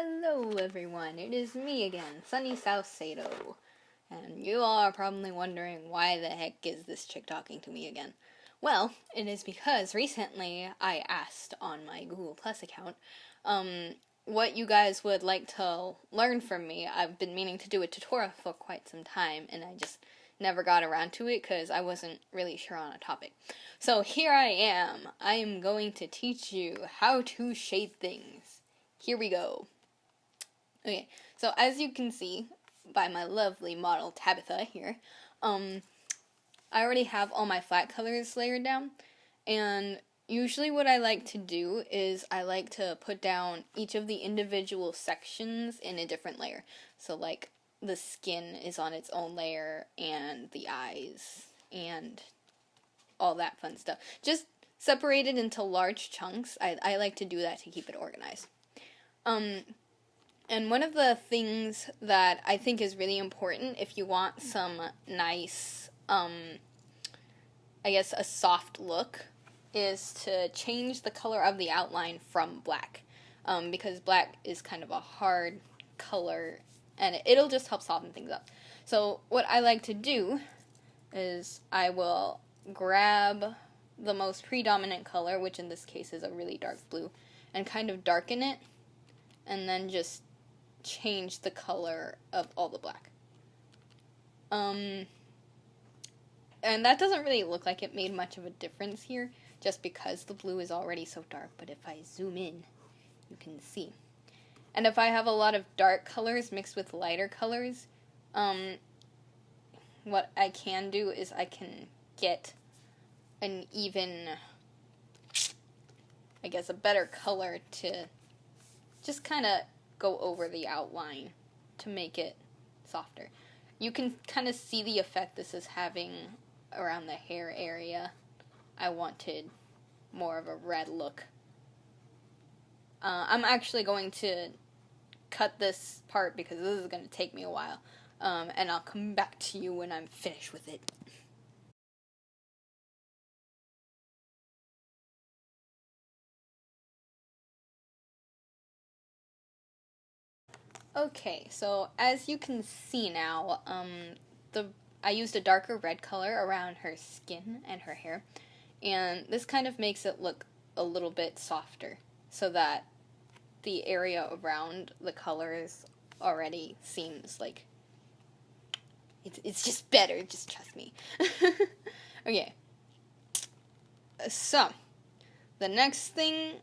Hello everyone, it is me again, Sunny South Sato. And you all are probably wondering why the heck is this chick talking to me again. Well, it is because recently I asked on my Google Plus account, what you guys would like to learn from me. I've been meaning to do a tutorial for quite some time, and I just never got around to it because I wasn't really sure on a topic. So here I am. I am going to teach you how to shade things. Here we go. Okay, so as you can see by my lovely model Tabitha here, I already have all my flat colors layered down, and usually what I like to do is I like to put down each of the individual sections in a different layer. So like the skin is on its own layer, and the eyes, and all that fun stuff. Just separated into large chunks. I like to do that to keep it organized. And one of the things that I think is really important if you want some nice, I guess a soft look, is to change the color of the outline from black. Because black is kind of a hard color, and it'll just help soften things up. So what I like to do is I will grab the most predominant color, which in this case is a really dark blue, and kind of darken it, and then just change the color of all the black. And that doesn't really look like it made much of a difference here, just because the blue is already so dark, but if I zoom in, you can see. And if I have a lot of dark colors mixed with lighter colors, what I can do is I can get an even, I guess, a better color to just kind of go over the outline to make it softer. You can kind of see the effect this is having around the hair area. I wanted more of a red look. I'm actually going to cut this part because this is going to take me a while, and I'll come back to you when I'm finished with it. Okay, so as you can see now, I used a darker red color around her skin and her hair, and this kind of makes it look a little bit softer, so that the area around the colors already seems like it's just better, just trust me. Okay, so the next thing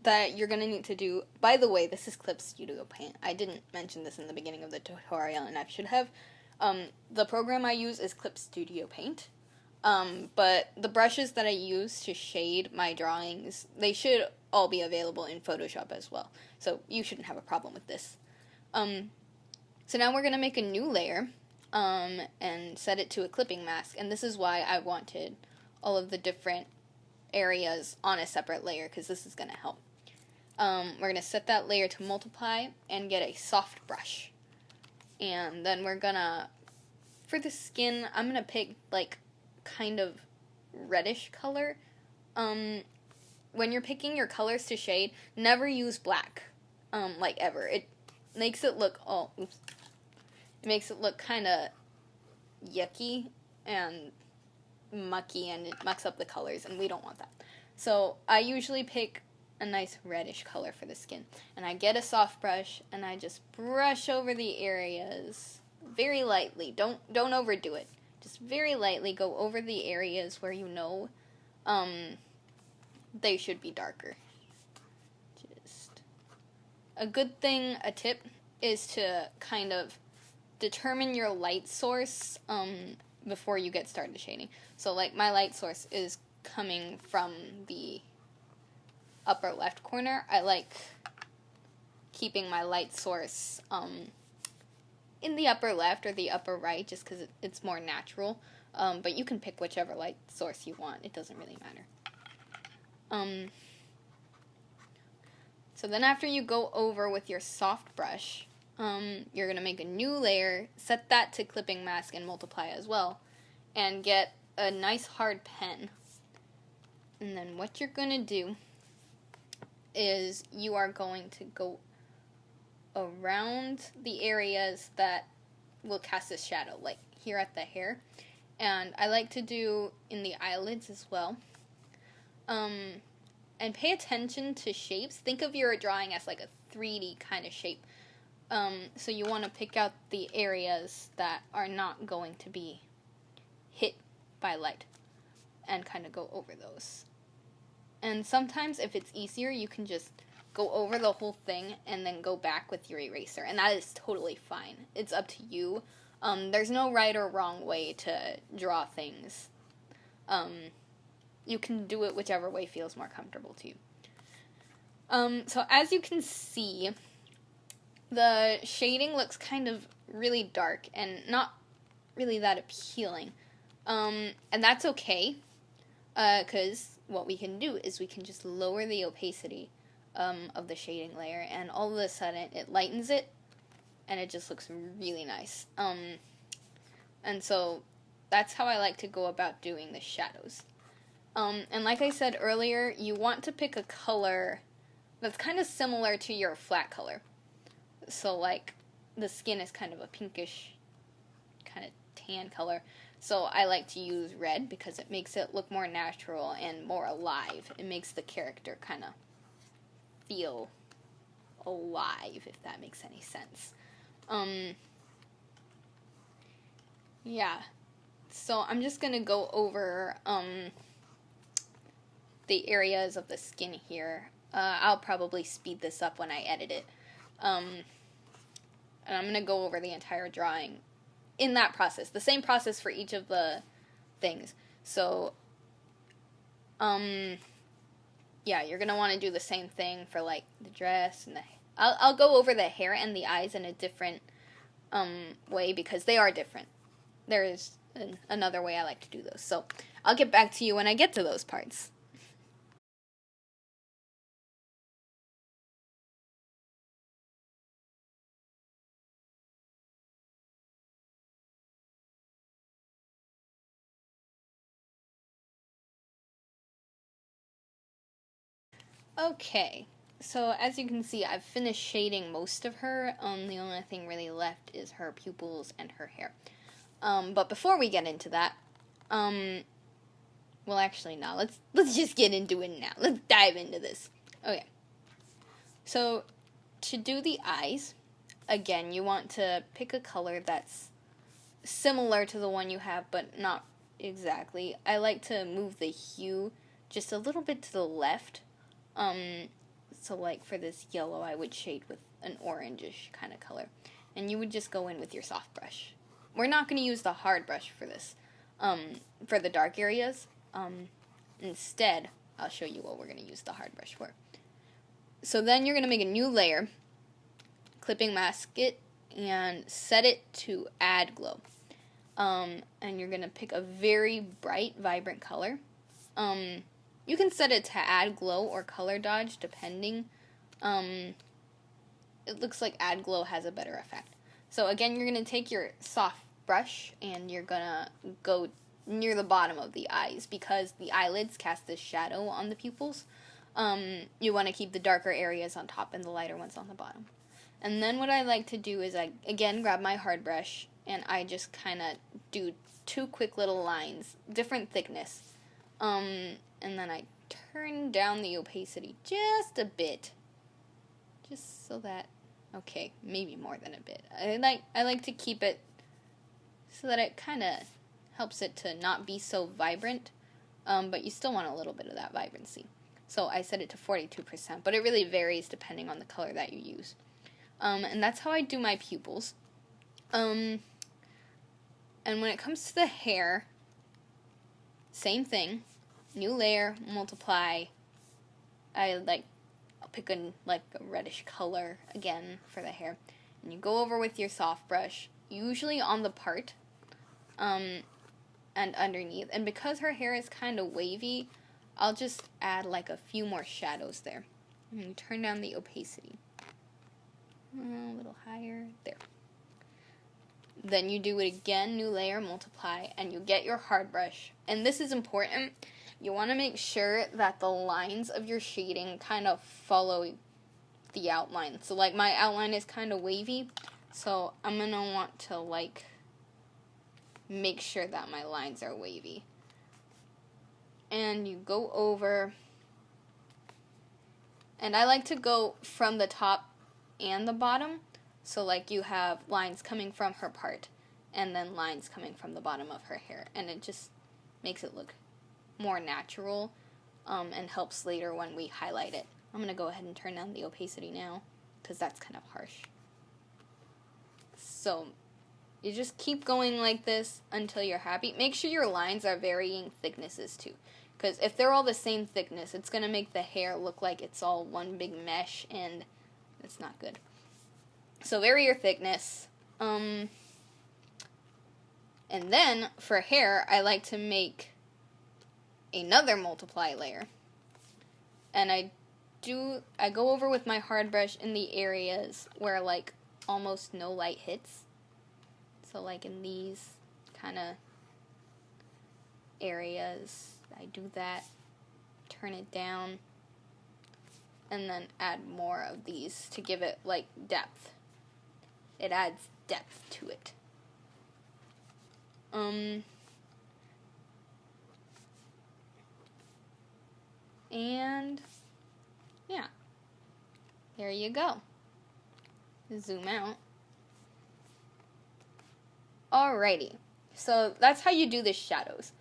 that you're going to need to do, by the way, this is Clip Studio Paint. I didn't mention this in the beginning of the tutorial, and I should have. The program I use is Clip Studio Paint, but the brushes that I use to shade my drawings, they should all be available in Photoshop as well, so you shouldn't have a problem with this. So now we're going to make a new layer, and set it to a clipping mask, and this is why I wanted all of the different areas on a separate layer, because this is going to help. We're going to set that layer to multiply and get a soft brush. And then we're going to, for the skin, I'm going to pick, like, kind of reddish color. When you're picking your colors to shade, never use black, like, ever. It makes it look, it makes it look kind of yucky and mucky, and it mucks up the colors, and we don't want that. So I usually pick a nice reddish color for the skin, and I get a soft brush and I just brush over the areas very lightly. Don't overdo it. Just very lightly go over the areas where you know they should be darker. Just a good thing, a tip, is to kind of determine your light source before you get started shading. So like my light source is coming from the upper left corner. I like keeping my light source in the upper left or the upper right, just because it's more natural. But you can pick whichever light source you want. It doesn't really matter. So then after you go over with your soft brush, you're going to make a new layer, set that to clipping mask and multiply as well, and get a nice hard pen. And then what you're going to do is you are going to go around the areas that will cast a shadow, like here at the hair. And I like to do in the eyelids as well. And pay attention to shapes. Think of your drawing as like a 3D kind of shape. So you want to pick out the areas that are not going to be hit by light and kind of go over those. And sometimes if it's easier, you can just go over the whole thing and then go back with your eraser, and that is totally fine. It's up to you. There's no right or wrong way to draw things. You can do it whichever way feels more comfortable to you. So as you can see, the shading looks kind of really dark and not really that appealing. And that's okay, because what we can do is we can just lower the opacity of the shading layer, and all of a sudden it lightens it, and it just looks really nice. And so that's how I like to go about doing the shadows. And like I said earlier, you want to pick a color that's kind of similar to your flat color. So like the skin is kind of a pinkish, kind of tan color. So I like to use red because it makes it look more natural and more alive. It makes the character kind of feel alive, if that makes any sense. Yeah. So I'm just going to go over the areas of the skin here. I'll probably speed this up when I edit it. And I'm going to go over the entire drawing in that process. The same process for each of the things. So, yeah, you're going to want to do the same thing for, like, the dress and the... I'll go over the hair and the eyes in a different way because they are different. There is another way I like to do those. So, I'll get back to you when I get to those parts. Okay, so as you can see, I've finished shading most of her. The only thing really left is her pupils and her hair. But before we get into that, well, actually, no. Let's just get into it now. Let's dive into this. Okay. So, to do the eyes, again, you want to pick a color that's similar to the one you have, but not exactly. I like to move the hue just a little bit to the left. So like for this yellow, I would shade with an orangish kind of color. And you would just go in with your soft brush. We're not going to use the hard brush for this, for the dark areas. Instead, I'll show you what we're going to use the hard brush for. So then you're going to make a new layer, clipping mask it, and set it to add glow. And you're going to pick a very bright, vibrant color. You can set it to add glow or color dodge, depending. It looks like add glow has a better effect. So again, you're going to take your soft brush and you're going to go near the bottom of the eyes because the eyelids cast this shadow on the pupils. You want to keep the darker areas on top and the lighter ones on the bottom. And then what I like to do is I, again, grab my hard brush and I just kind of do two quick little lines, different thickness. And then I turn down the opacity just a bit. Just so that, okay, maybe more than a bit. I like to keep it so that it kind of helps it to not be so vibrant, but you still want a little bit of that vibrancy. So I set it to 42%, but it really varies depending on the color that you use. And that's how I do my pupils. And when it comes to the hair, same thing. New layer, multiply. I'll pick a reddish color again for the hair. And you go over with your soft brush, usually on the part, and underneath. And because her hair is kind of wavy, I'll just add like a few more shadows there. And turn down the opacity. A little higher, there. Then you do it again, new layer, multiply, and you get your hard brush. And this is important. You want to make sure that the lines of your shading kind of follow the outline. So like my outline is kind of wavy, so I'm gonna want to like make sure that my lines are wavy. And you go over, and I like to go from the top and the bottom, so like you have lines coming from her part and then lines coming from the bottom of her hair, and it just makes it look more natural, and helps later when we highlight it. I'm going to go ahead and turn down the opacity now, because that's kind of harsh. So you just keep going like this until you're happy. Make sure your lines are varying thicknesses too, because if they're all the same thickness, it's going to make the hair look like it's all one big mesh, and it's not good. So vary your thickness. And then for hair, I like to make another multiply layer. And I go over with my hard brush in the areas where like almost no light hits. So like in these kind of areas, I do that, turn it down, and then add more of these to give it like depth. It adds depth to it. And yeah, there you go. Zoom out. Alrighty, so that's how you do the shadows.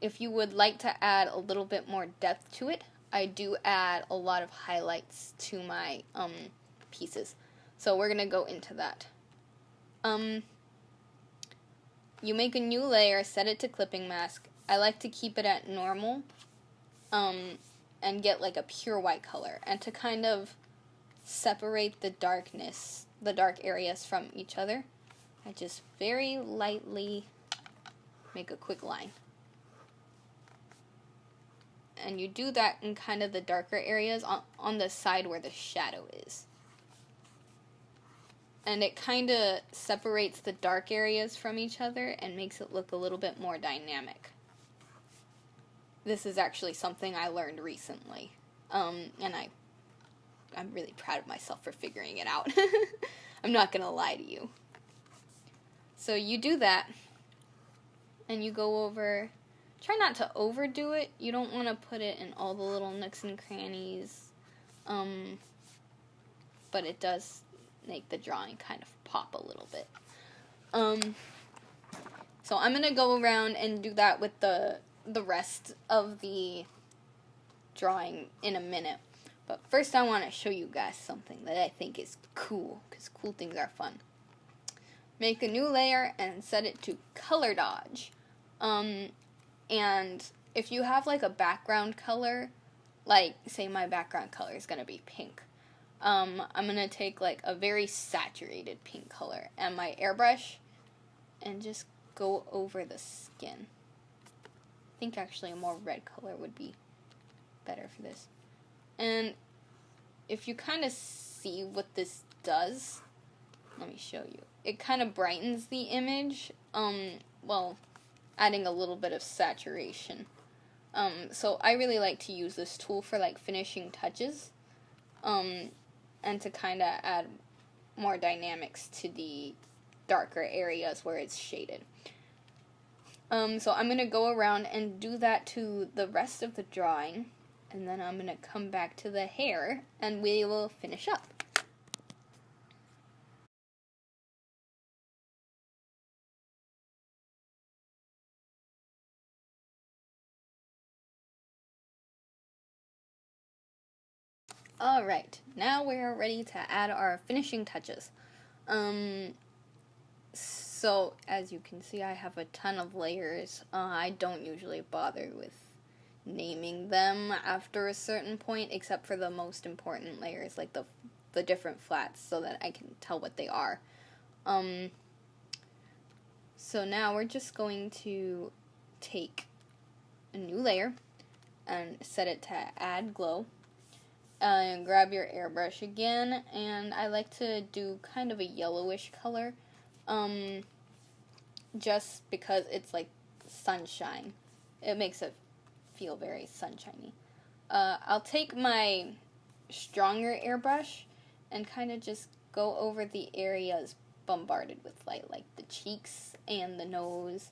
If you would like to add a little bit more depth to it, I do add a lot of highlights to my pieces. So we're gonna go into that. You make a new layer, set it to clipping mask. I like to keep it at normal, and get like a pure white color, and to kind of separate the dark areas from each other, I just very lightly make a quick line. And you do that in kind of the darker areas on the side where the shadow is. And it kind of separates the dark areas from each other and makes it look a little bit more dynamic. This is actually something I learned recently, and I'm really proud of myself for figuring it out. I'm not gonna lie to you. So you do that, and you go over. Try not to overdo it. You don't want to put it in all the little nooks and crannies, but it does make the drawing kind of pop a little bit. So I'm gonna go around and do that with the rest of the drawing in a minute. But first I want to show you guys something that I think is cool, because cool things are fun. Make a new layer and set it to color dodge. And if you have like a background color, like say my background color is going to be pink, I'm going to take like a very saturated pink color and my airbrush and just go over the skin. I think actually a more red color would be better for this. And if you kind of see what this does, let me show you. It kind of brightens the image, well, adding a little bit of saturation. So I really like to use this tool for like finishing touches, and to kind of add more dynamics to the darker areas where it's shaded. So I'm going to go around and do that to the rest of the drawing, and then I'm going to come back to the hair, and we will finish up. Alright, now we're ready to add our finishing touches. So, as you can see, I have a ton of layers. I don't usually bother with naming them after a certain point, except for the most important layers, like the different flats, so that I can tell what they are. So now we're just going to take a new layer and set it to add glow. And grab your airbrush again, and I like to do kind of a yellowish color, just because it's like sunshine. It makes it feel very sunshiny. I'll take my stronger airbrush and kind of just go over the areas bombarded with light, like the cheeks and the nose,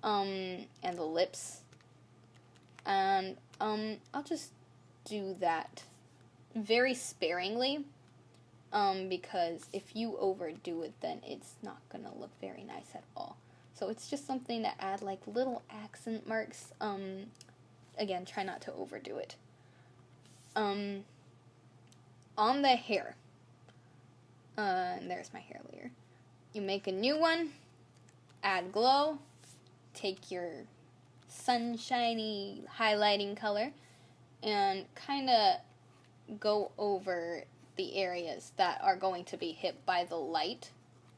and the lips. And I'll just do that very sparingly, because if you overdo it, then it's not gonna look very nice at all. So it's just something to add like little accent marks. Again, try not to overdo it. On the hair, and there's my hair layer. You make a new one, add glow, take your sunshiny highlighting color, and kind of go over the areas that are going to be hit by the light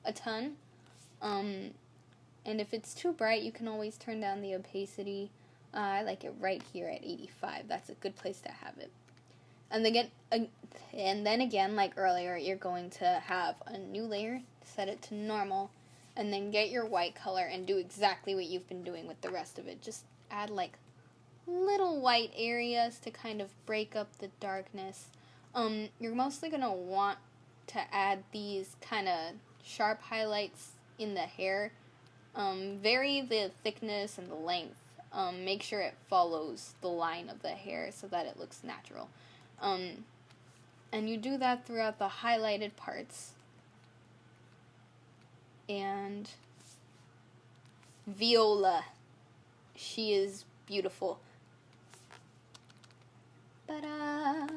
a ton. And if it's too bright, you can always turn down the opacity. I like it right here at 85. That's a good place to have it. And then again, like earlier, you're going to have a new layer, set it to normal, and then get your white color and do exactly what you've been doing with the rest of it. Just add like little white areas to kind of break up the darkness. You're mostly going to want to add these kind of sharp highlights in the hair. Vary the thickness and the length. Make sure it follows the line of the hair so that it looks natural. And you do that throughout the highlighted parts. And Viola, she is beautiful. Ta-da!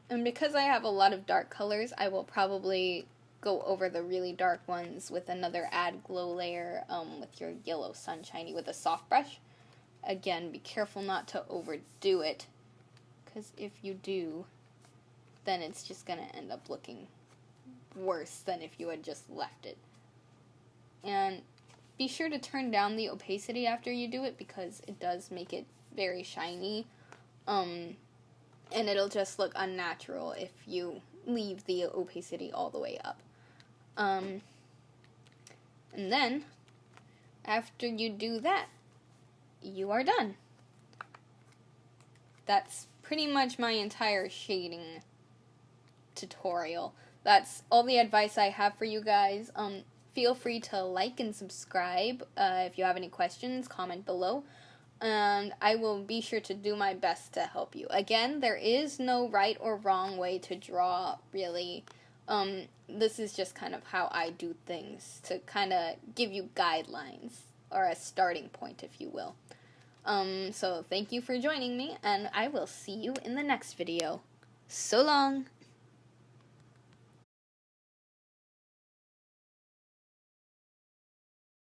And because I have a lot of dark colors, I will probably go over the really dark ones with another add glow layer, with your yellow sunshiny with a soft brush. Again, be careful not to overdo it, because if you do, then it's just going to end up looking worse than if you had just left it. And be sure to turn down the opacity after you do it, because it does make it very shiny, and it'll just look unnatural if you leave the opacity all the way up. And then, after you do that, you are done. That's pretty much my entire shading tutorial. That's all the advice I have for you guys. Feel free to like and subscribe. If you have any questions, comment below. And I will be sure to do my best to help you. Again, there is no right or wrong way to draw, really. This is just kind of how I do things, to kind of give you guidelines, or a starting point, if you will. So thank you for joining me, and I will see you in the next video. So long!